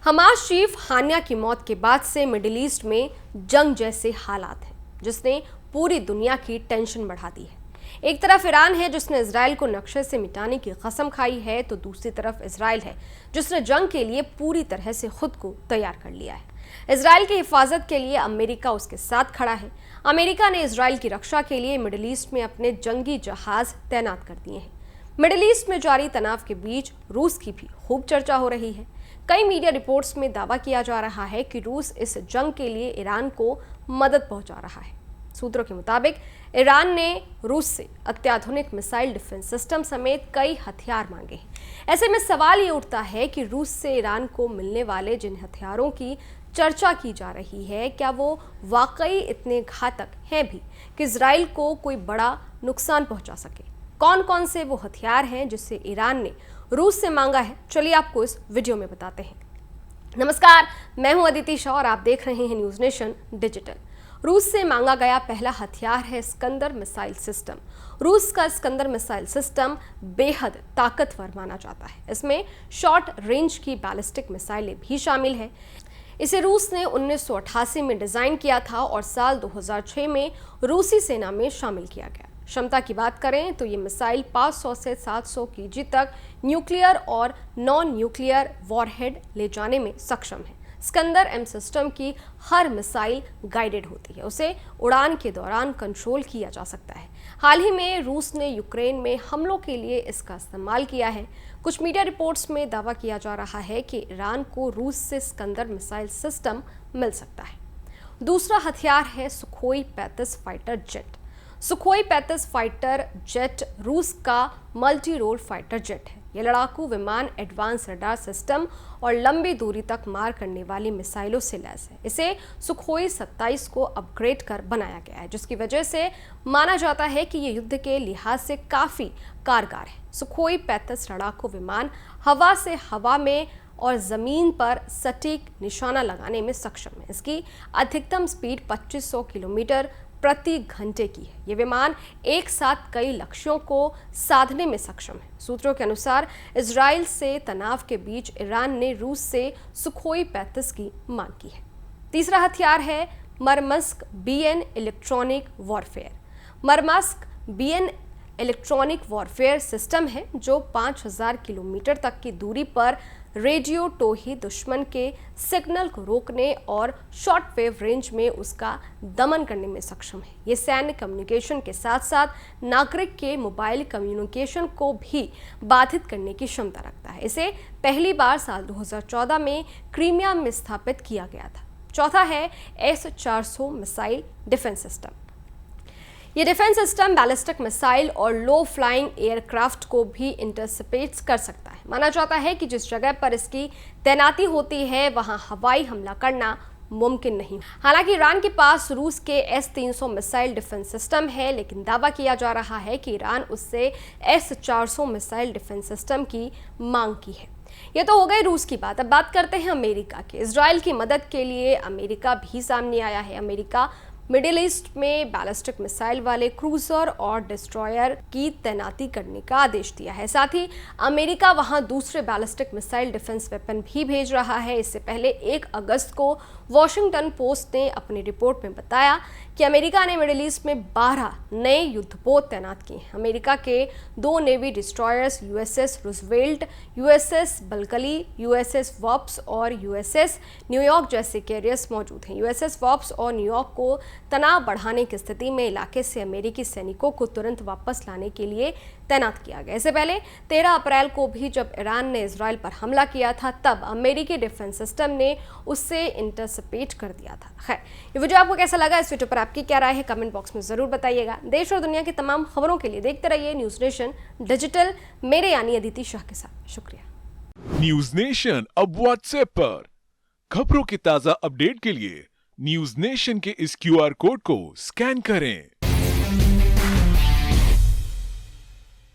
Hamas chief Haniyeh की मौत के बाद से मिडिल ईस्ट में जंग जैसे हालात हैं, जिसने पूरी दुनिया की टेंशन बढ़ा दी है। एक तरफ ईरान है जिसने इजराइल को नक्शे से मिटाने की कसम खाई है, तो दूसरी तरफ इजराइल है जिसने जंग के लिए पूरी तरह से खुद को तैयार कर लिया है। इजराइल की हिफाजत के लिए अमेरिका उसके साथ खड़ा है। अमेरिका ने इजराइल की रक्षा के लिए मिडिल ईस्ट में अपने जंगी जहाज तैनात कर दिए हैं। मिडिल ईस्ट में जारी तनाव के बीच रूस की भी खूब चर्चा हो रही है। कई मीडिया रिपोर्ट्स में दावा किया जा रहा है कि रूस इस जंग के लिए ईरान को मदद पहुंचा रहा है। सूत्रों के मुताबिक ईरान ने रूस से अत्याधुनिक मिसाइल डिफेंस सिस्टम समेत कई हथियार मांगे हैं। ऐसे में सवाल ये उठता है कि रूस से ईरान को मिलने वाले जिन हथियारों की चर्चा की जा रही है, क्या वो वाकई इतने घातक हैं भी कि इजराइल को कोई बड़ा नुकसान पहुंचा सके? कौन कौन से वो हथियार हैं जिससे ईरान ने रूस से मांगा है, चलिए आपको इस वीडियो में बताते हैं। नमस्कार, मैं हूं अदिति शाह और आप देख रहे हैं न्यूज नेशन डिजिटल। रूस से मांगा गया पहला हथियार है स्कंदर मिसाइल सिस्टम। रूस का स्कंदर मिसाइल सिस्टम बेहद ताकतवर माना जाता है। इसमें शॉर्ट रेंज की बैलिस्टिक मिसाइलें भी शामिल है। इसे रूस ने 1988 में डिजाइन किया था और साल 2006 में रूसी सेना में शामिल किया गया। क्षमता की बात करें तो ये मिसाइल 500 से 700 केजी तक न्यूक्लियर और नॉन न्यूक्लियर वॉरहेड ले जाने में सक्षम है। स्कंदर एम सिस्टम की हर मिसाइल गाइडेड होती है, उसे उड़ान के दौरान कंट्रोल किया जा सकता है। हाल ही में रूस ने यूक्रेन में हमलों के लिए इसका इस्तेमाल किया है। कुछ मीडिया रिपोर्ट्स में दावा किया जा रहा है कि ईरान को रूस से स्कंदर मिसाइल सिस्टम मिल सकता है। दूसरा हथियार है Sukhoi 35 fighter jet. Sukhoi 35 fighter jet रूस का मल्टी रोल फाइटर जेट है। यह लड़ाकू विमान एडवांस रडार सिस्टम और लंबी दूरी तक मार करने वाली मिसाइलों से लैस है। इसे सुखोई 27 को अपग्रेड कर बनाया गया है, जिसकी वजह से माना जाता है कि यह युद्ध के लिहाज से काफी कारगर है। सुखोई 35 लड़ाकू विमान हवा से हवा में और जमीन पर सटीक निशाना लगाने में सक्षम है। इसकी अधिकतम स्पीड 2500 किलोमीटर प्रति घंटे की है। ये विमान एक साथ कई लक्ष्यों को साधने में सक्षम है। सूत्रों के अनुसार इजराइल से तनाव के बीच ईरान ने रूस से सुखोई 35 की मांग की है। तीसरा हथियार है Murmansk BN electronic warfare. Murmansk BN electronic warfare system है जो 5000 किलोमीटर तक की दूरी पर रेडियो टोही दुश्मन के सिग्नल को रोकने और शॉर्ट वेव रेंज में उसका दमन करने में सक्षम है। ये सैन्य कम्युनिकेशन के साथ साथ नागरिक के मोबाइल कम्युनिकेशन को भी बाधित करने की क्षमता रखता है। इसे पहली बार साल 2014 में क्रीमिया में स्थापित किया गया था। चौथा है S-400 मिसाइल डिफेंस सिस्टम। ये डिफेंस सिस्टम बैलिस्टिक मिसाइल और लो फ्लाइंग एयरक्राफ्ट को भी इंटरसेप्ट कर सकता है। माना जाता है कि जिस जगह पर इसकी तैनाती होती है वहां हवाई हमला करना मुमकिन नहीं। हालांकि ईरान के पास रूस के S-300 मिसाइल डिफेंस सिस्टम है, लेकिन दावा किया जा रहा है कि ईरान उससे S-400 मिसाइल डिफेंस सिस्टम की मांग की है। ये तो हो गई रूस की बात। अब बात करते हैं अमेरिका की। इजराइल की मदद के लिए अमेरिका भी सामने आया है। अमेरिका मिडिल ईस्ट में बैलिस्टिक मिसाइल वाले क्रूजर और डिस्ट्रॉयर की तैनाती करने का आदेश दिया है। साथ ही अमेरिका वहां दूसरे बैलिस्टिक मिसाइल डिफेंस वेपन भी भेज रहा है। इससे पहले 1 अगस्त को वॉशिंगटन पोस्ट ने अपनी रिपोर्ट में बताया कि अमेरिका ने मिडिल ईस्ट में 12 नए युद्धपोत तैनात किए हैं। अमेरिका के 2 navy destroyers USS Roosevelt, USS बल्कली, USS wasps और USS न्यूयॉर्क जैसे कैरियर्स मौजूद हैं। USS वॉप्स और न्यूयॉर्क को तनाव बढ़ाने की स्थिति में इलाके से अमेरिकी सैनिकों को तुरंत वापस लाने के लिए तैनात किया गया। इससे पहले 13 अप्रैल को भी जब ईरान ने इजराइल पर हमला किया था, तब अमेरिकी डिफेंस सिस्टम ने उससे इंटरसेप्ट कर दिया था। खैर, ये वीडियो आपको कैसा लगा? इस वीडियो पर आपकी क्या राय है? कमेंट बॉक्स में जरूर बताइएगा। देश और दुनिया की तमाम खबरों के लिए देखते रहिए न्यूज नेशन डिजिटल, मेरे यानी अदिति शाह के साथ। शुक्रिया। न्यूज नेशन अब व्हाट्सएप पर खबरों की ताजा अपडेट के लिए न्यूज नेशन के इस QR कोड को स्कैन करें।